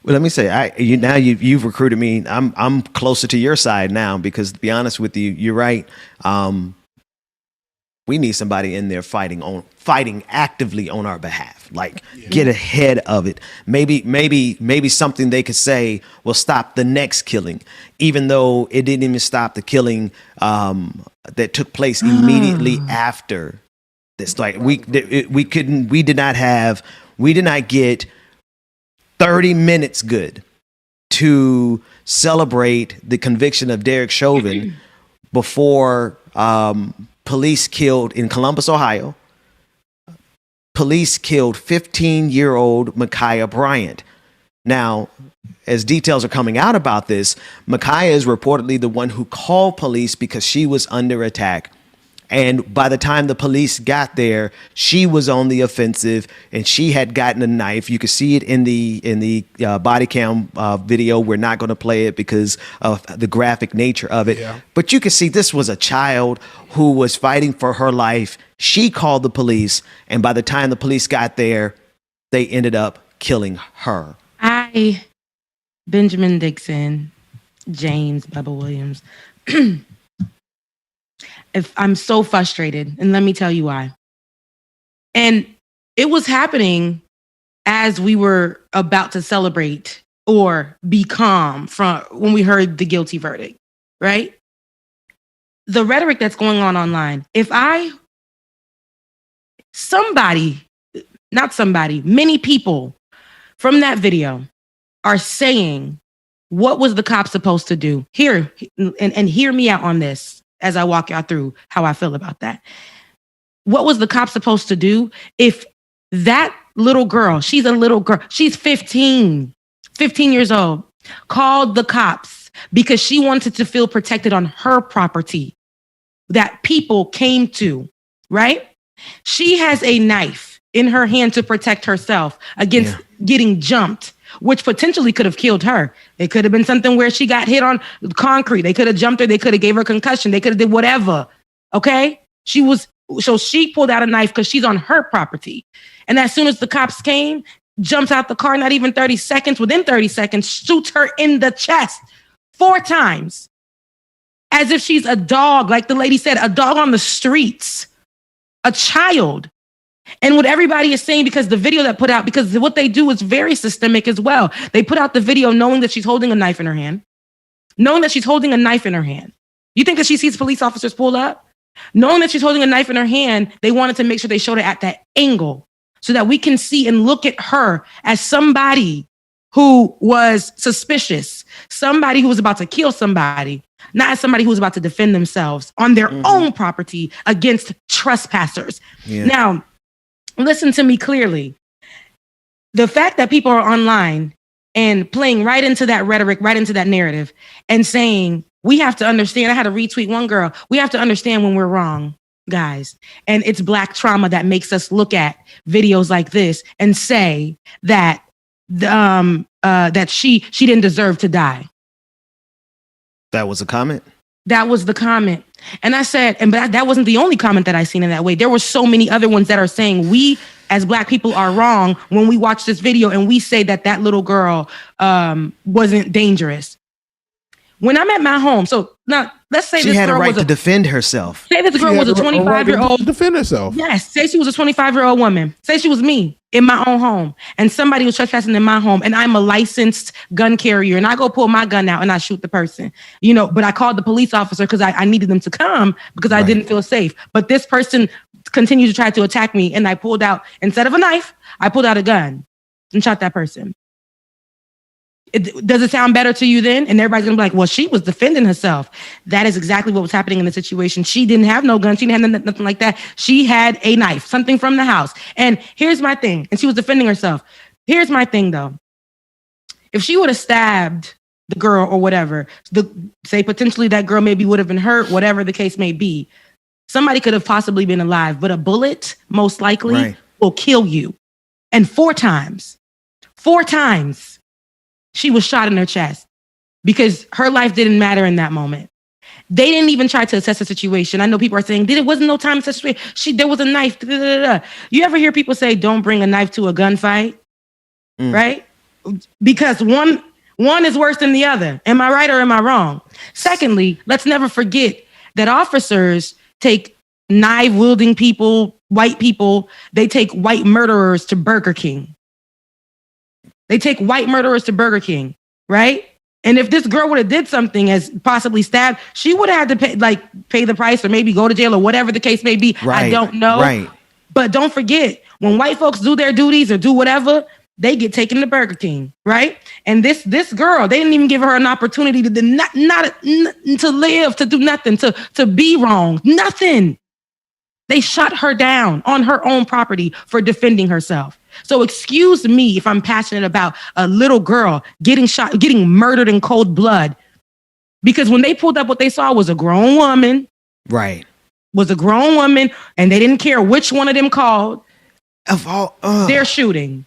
Well, let me say, you've recruited me. I'm closer to your side now because, to be honest with you, you're right. We need somebody in there fighting actively on our behalf. Like, get ahead of it. Maybe something they could say will stop the next killing, even though it didn't even stop the killing that took place immediately after this. Like, we did not get 30 minutes good to celebrate the conviction of Derek Chauvin before police killed in Columbus, Ohio. Police killed 15-year-old Ma'Khia Bryant. Now, as details are coming out about this, Ma'Khia is reportedly the one who called police because she was under attack. And by the time the police got there, she was on the offensive and she had gotten a knife. You could see it in the body cam video. We're not going to play it because of the graphic nature of it. Yeah. But you can see this was a child who was fighting for her life. She called the police. And by the time the police got there, they ended up killing her. Benjamin Dixon, James Bubba Williams. If I'm so frustrated, and let me tell you why. And it was happening as we were about to celebrate or be calm from when we heard the guilty verdict, right? The rhetoric that's going on online. Many people from that video are saying, what was the cop supposed to do? Here, and hear me out on this as I walk y'all through how I feel about that. What was the cop supposed to do if that little girl, she's a little girl, she's 15 years old, called the cops because she wanted to feel protected on her property that people came to, right? She has a knife in her hand to protect herself against getting jumped, which potentially could have killed her. It could have been something where she got hit on concrete. They could have jumped her. They could have gave her a concussion. They could have did whatever. Okay? So she pulled out a knife because she's on her property. And as soon as the cops came, jumps out the car, not even 30 seconds, within 30 seconds, shoots her in the chest 4 times. As if she's a dog, like the lady said, a dog on the streets, a child. And what everybody is saying, because the video that put out, because what they do is very systemic as well. They put out the video knowing that she's holding a knife in her hand. You think that she sees police officers pull up? Knowing that she's holding a knife in her hand, they wanted to make sure they showed it at that angle so that we can see and look at her as somebody who was suspicious, somebody who was about to kill somebody, not as somebody who was about to defend themselves on their own property against trespassers. Yeah. Now, listen to me clearly. The fact that people are online and playing right into that rhetoric, right into that narrative and saying, we have to understand. I had to retweet one girl. We have to understand when we're wrong, guys. And it's Black trauma that makes us look at videos like this and say that that she didn't deserve to die. That was a comment? That was the comment. And I said, but that wasn't the only comment that I seen in that way. There were so many other ones that are saying we as Black people are wrong when we watch this video and we say that little girl wasn't dangerous. When I'm at my home, so now let's say she had a right to defend herself. Say this girl was a 25-year-old. Defend herself. Yes. Say she was a 25-year-old woman. Say she was me in my own home and somebody was trespassing in my home and I'm a licensed gun carrier and I go pull my gun out and I shoot the person, but I called the police officer because I needed them to come because I didn't feel safe. But this person continued to try to attack me and I pulled out, instead of a knife, I pulled out a gun and shot that person. Does it sound better to you then? And everybody's going to be like, well, she was defending herself. That is exactly what was happening in the situation. She didn't have no gun. She didn't have nothing like that. She had a knife, something from the house. And here's my thing. And she was defending herself. Here's my thing, though. If she would have stabbed the girl or whatever, say potentially that girl maybe would have been hurt, whatever the case may be. Somebody could have possibly been alive, but a bullet most likely will kill you. And 4 times, she was shot in her chest because her life didn't matter in that moment. They didn't even try to assess the situation. I know people are saying, there wasn't no time to assess the situation. There was a knife. You ever hear people say, don't bring a knife to a gunfight? Right? because one is worse than the other. Am I right or am I wrong? Secondly, let's never forget that officers take knife wielding people, white people, they take white murderers to Burger King. They take white murderers to Burger King, right? And if this girl would have did something as possibly stabbed, she would have had to pay the price or maybe go to jail or whatever the case may be. Right, I don't know. Right. But don't forget, when white folks do their duties or do whatever, they get taken to Burger King, right? And this girl, they didn't even give her an opportunity to not to live, to do nothing, to be wrong, nothing. They shut her down on her own property for defending herself. So excuse me if I'm passionate about a little girl getting shot, getting murdered in cold blood, because when they pulled up, what they saw was a grown woman. Right. Was a grown woman, and they didn't care which one of them called. Of all, they're shooting.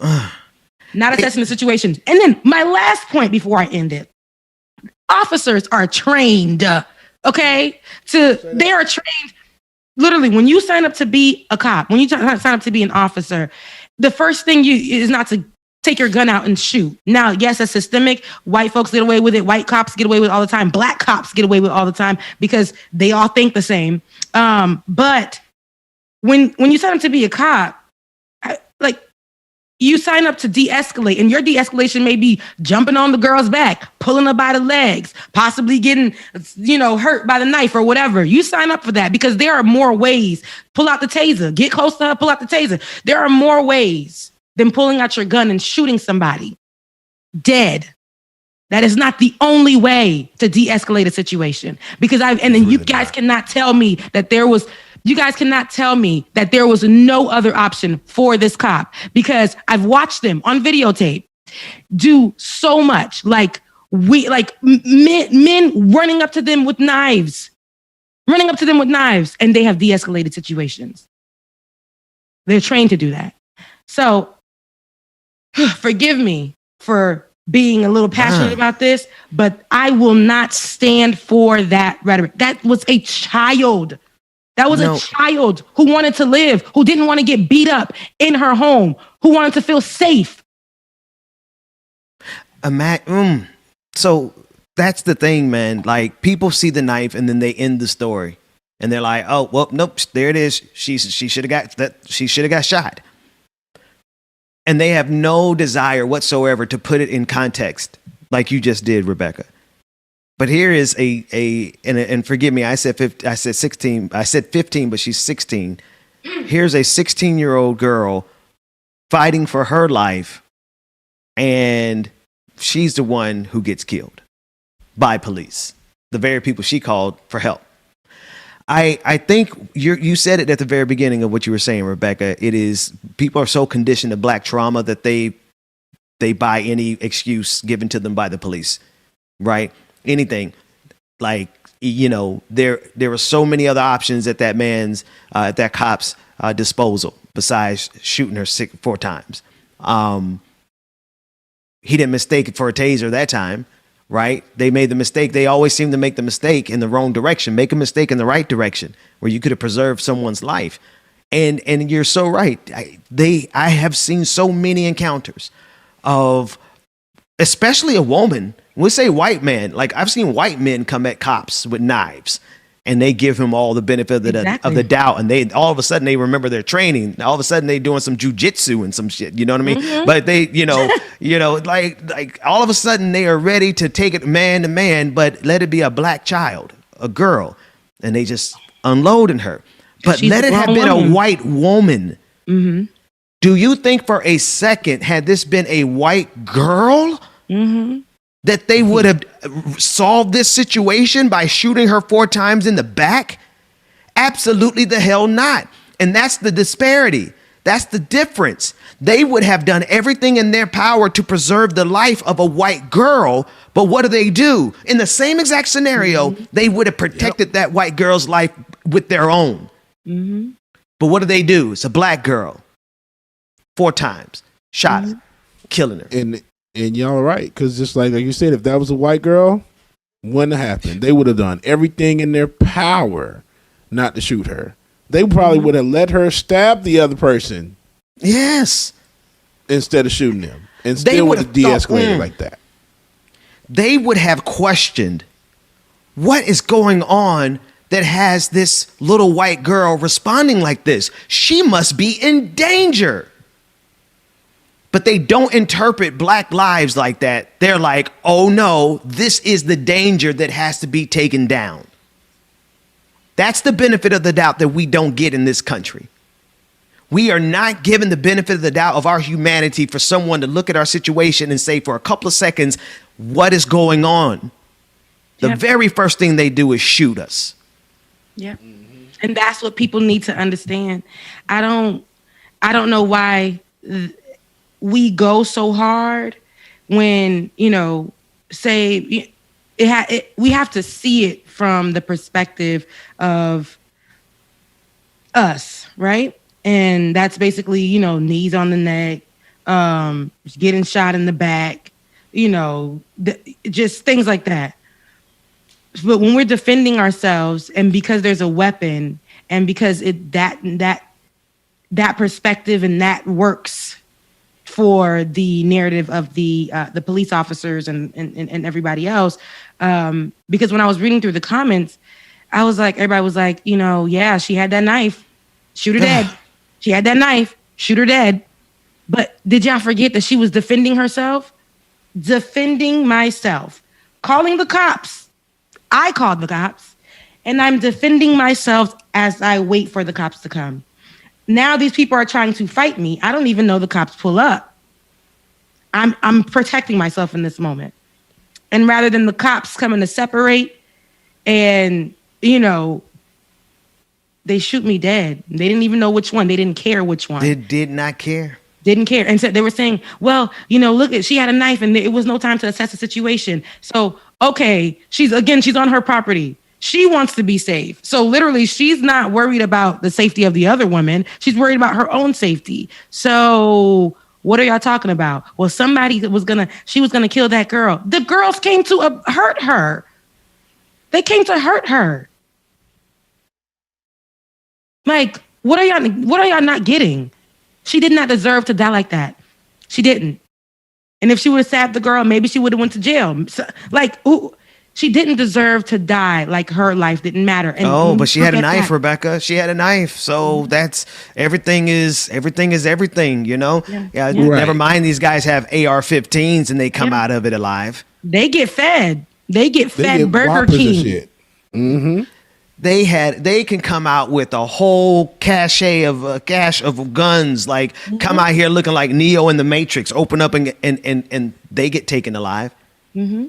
Not assessing the situation. And then my last point before I end it. Officers are trained, okay? They are trained. Literally, when you sign up to be a cop, when you sign up to be an officer, the first thing is not to take your gun out and shoot. Now, yes, that's systemic. White folks get away with it. White cops get away with it all the time. Black cops get away with it all the time because they all think the same. But when you sign up to be a cop, you sign up to de-escalate, and your de-escalation may be jumping on the girl's back, pulling her by the legs, possibly getting, hurt by the knife or whatever. You sign up for that because there are more ways. Pull out the taser, get close to her, pull out the taser. There are more ways than pulling out your gun and shooting somebody dead. That is not the only way to de-escalate a situation, because you guys cannot tell me that there was no other option for this cop, because I've watched them on videotape do so much, men running up to them with knives, and they have de-escalated situations. They're trained to do that. So forgive me for being a little passionate about this, but I will not stand for that rhetoric. That was a child. A child who wanted to live, who didn't want to get beat up in her home, who wanted to feel safe. So that's the thing, man. Like, people see the knife and then they end the story, and they're like, "Oh, well, nope, there it is. She should have got that. She should have got shot." And they have no desire whatsoever to put it in context, like you just did, Rebecca. But here is and forgive me, I said 16, I said 15, but she's 16. Here's a 16-year-old girl fighting for her life, and she's the one who gets killed by police, the very people she called for help. I think you said it at the very beginning of what you were saying, Rebecca. It is, people are so conditioned to black trauma that they buy any excuse given to them by the police, right? Anything. Like, there were so many other options at that cop's disposal besides shooting her 4 times. He didn't mistake it for a taser that time. Right? They made the mistake. They always seem to make the mistake in the wrong direction, make a mistake in the right direction where you could have preserved someone's life. And you're so right. I have seen so many encounters of, especially a woman, we say white man, like I've seen white men come at cops with knives, and they give him all the benefit of the doubt. And they, all of a sudden, they remember their training. All of a sudden, they doing some jujitsu and some shit. You know what I mean? Mm-hmm. But they, like all of a sudden, they are ready to take it man to man, but let it be a black child, a girl, and they just unloading her. But let it have been a white woman. Mm-hmm. Do you think for a second, had this been a white girl, that they would have solved this situation by shooting her 4 times in the back? Absolutely the hell not. And that's the disparity. That's the difference. They would have done everything in their power to preserve the life of a white girl. But what do? In the same exact scenario, they would have protected that white girl's life with their own. Mm-hmm. But what do? It's a black girl. 4 times. Shot her. Killing her. And y'all are right, because just like you said, if that was a white girl, wouldn't have happened. They would have done everything in their power not to shoot her. They probably would have let her stab the other person. Yes. Instead of shooting them. And They still would would have de-escalated thought, like that. they would have questioned what is going on that has this little white girl responding like this. She must be in danger. But they don't interpret black lives like that. They're like, oh no, this is the danger that has to be taken down. That's the benefit of the doubt that we don't get in this country. We are not given the benefit of the doubt of our humanity for someone to look at our situation and say for a couple of seconds, what is going on? The very first thing they do is shoot us. Yeah. And that's what people need to understand. I don't know why we go so hard when, say we have to see it from the perspective of us, right? And that's basically, knees on the neck, getting shot in the back, just things like that. But when we're defending ourselves, and because there's a weapon, and because that perspective and that works for the narrative of the police officers and everybody else, because when I was reading through the comments, I was like, everybody was like, yeah, she had that knife, shoot her dead. She had that knife, shoot her dead. But did y'all forget that she was defending herself? Defending myself, calling the cops. I called the cops, and I'm defending myself as I wait for the cops to come. Now these people are trying to fight me. I don't even know the cops pull up. I'm protecting myself in this moment. And rather than the cops coming to separate and, they shoot me dead. They didn't even know which one. They didn't care which one. They did not care. Didn't care. And so they were saying, well, look, she had a knife and it was no time to assess the situation. So, okay, she's on her property. She wants to be safe. So literally, she's not worried about the safety of the other woman. She's worried about her own safety. So what are y'all talking about? Well, somebody was going to kill that girl. The girls came to hurt her. They came to hurt her. Like, what are y'all not getting? She did not deserve to die like that. She didn't. And if she would have stabbed the girl, maybe she would have went to jail. So, she didn't deserve to die. Like, her life didn't matter. And but she had a knife, Rebecca. She had a knife. So that's everything is everything, Yeah. Right. Never mind, these guys have AR-15s and they come out of it alive. They get fed. They get Burger King. Shit. Mm-hmm. They can come out with a whole cache of guns, like come out here looking like Neo in the Matrix, open up and they get taken alive. Mm-hmm.